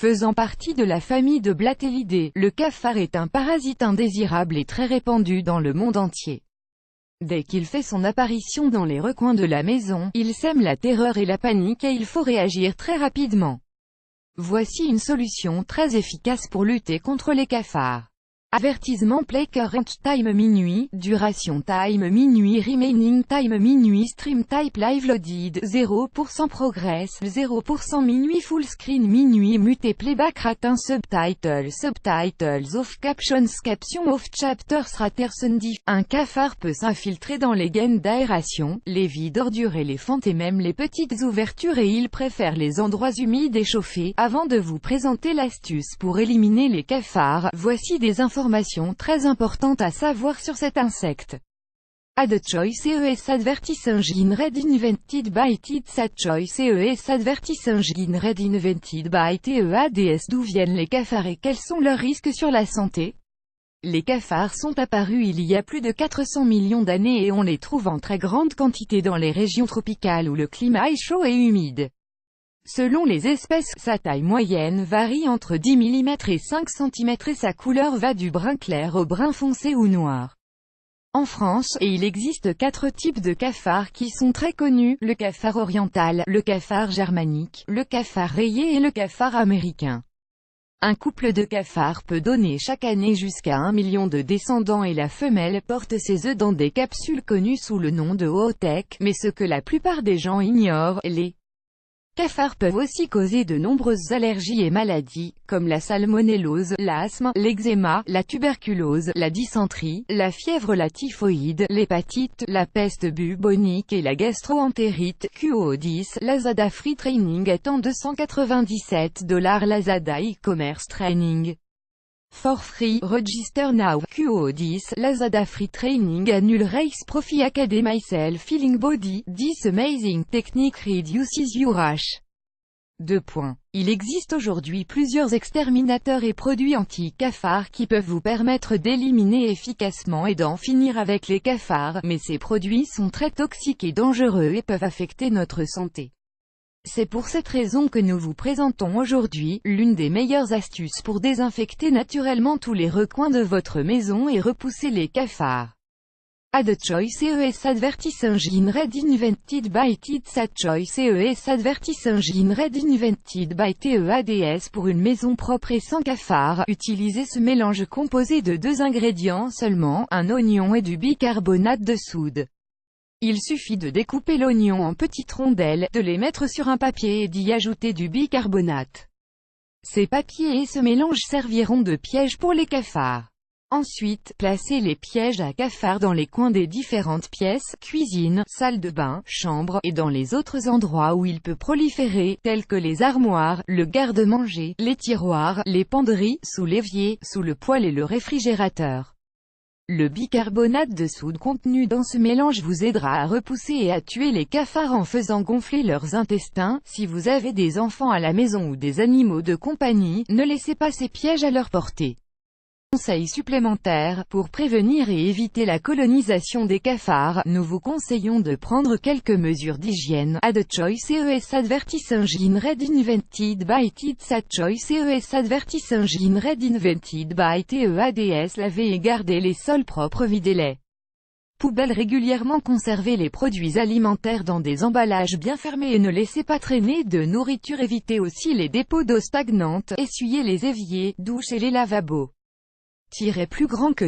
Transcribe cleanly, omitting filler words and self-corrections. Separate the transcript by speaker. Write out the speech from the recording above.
Speaker 1: Faisant partie de la famille de Blattelidae, le cafard est un parasite indésirable et très répandu dans le monde entier. Dès qu'il fait son apparition dans les recoins de la maison, il sème la terreur et la panique et il faut réagir très rapidement. Voici une solution très efficace pour lutter contre les cafards. Avertissement play current time minuit, duration time minuit, remaining time minuit, stream type live loaded, 0% progress, 0% minuit, full screen minuit, muté playback ratin, subtitles off, captions off, chapters ratersen diff. Un cafard peut s'infiltrer dans les gaines d'aération, les vides d'ordures et les fentes et même les petites ouvertures et il préfère les endroits humides et chauffés. Avant de vous présenter l'astuce pour éliminer les cafards, voici des informations très importantes à savoir sur cet insecte. Add choice ES advertising in red invented by TEADS. Choice ES advertising in red invented by TEADS. D'où viennent les cafards et quels sont leurs risques sur la santé? Les cafards sont apparus il y a plus de 400 millions d'années et on les trouve en très grande quantité dans les régions tropicales où le climat est chaud et humide. Selon les espèces, sa taille moyenne varie entre 10 mm et 5 cm et sa couleur va du brun clair au brun foncé ou noir. En France, il existe 4 types de cafards qui sont très connus, le cafard oriental, le cafard germanique, le cafard rayé et le cafard américain. Un couple de cafards peut donner chaque année jusqu'à 1 million de descendants et la femelle porte ses œufs dans des capsules connues sous le nom de oothèques, mais ce que la plupart des gens ignorent, les cafards peuvent aussi causer de nombreuses allergies et maladies, comme la salmonellose, l'asthme, l'eczéma, la tuberculose, la dysenterie, la fièvre, la typhoïde, l'hépatite, la peste bubonique et la gastro-entérite. QO10, Lazada Free Training étant $297, Lazada e-commerce training. For free, register now. QO10, Lazada Free Training Annual Race Profi Academy Myself Feeling Body, this amazing technique reduces your rash. 2. Il existe aujourd'hui plusieurs exterminateurs et produits anti-cafards qui peuvent vous permettre d'éliminer efficacement et d'en finir avec les cafards, mais ces produits sont très toxiques et dangereux et peuvent affecter notre santé. C'est pour cette raison que nous vous présentons aujourd'hui, l'une des meilleures astuces pour désinfecter naturellement tous les recoins de votre maison et repousser les cafards. Add choice ES advertising in red invented by TEADS. Add choice ES advertising in red invented by TEADS. Pour une maison propre et sans cafards, utilisez ce mélange composé de 2 ingrédients seulement, un oignon et du bicarbonate de soude. Il suffit de découper l'oignon en petites rondelles, de les mettre sur un papier et d'y ajouter du bicarbonate. Ces papiers et ce mélange serviront de piège pour les cafards. Ensuite, placez les pièges à cafards dans les coins des différentes pièces, cuisine, salle de bain, chambre, et dans les autres endroits où il peut proliférer, tels que les armoires, le garde-manger, les tiroirs, les penderies, sous l'évier, sous le poêle et le réfrigérateur. Le bicarbonate de soude contenu dans ce mélange vous aidera à repousser et à tuer les cafards en faisant gonfler leurs intestins. Si vous avez des enfants à la maison ou des animaux de compagnie, ne laissez pas ces pièges à leur portée. Conseil supplémentaire, pour prévenir et éviter la colonisation des cafards, nous vous conseillons de prendre quelques mesures d'hygiène. Add choice ES advertising in red invented by TEADS. Add choice ES advertising in red invented by TEADS. Lavez et gardez les sols propres, videz-les poubelles régulièrement, conservez les produits alimentaires dans des emballages bien fermés et ne laissez pas traîner de nourriture. Évitez aussi les dépôts d'eau stagnante, essuyez les éviers, douches et les lavabos. Plus grand que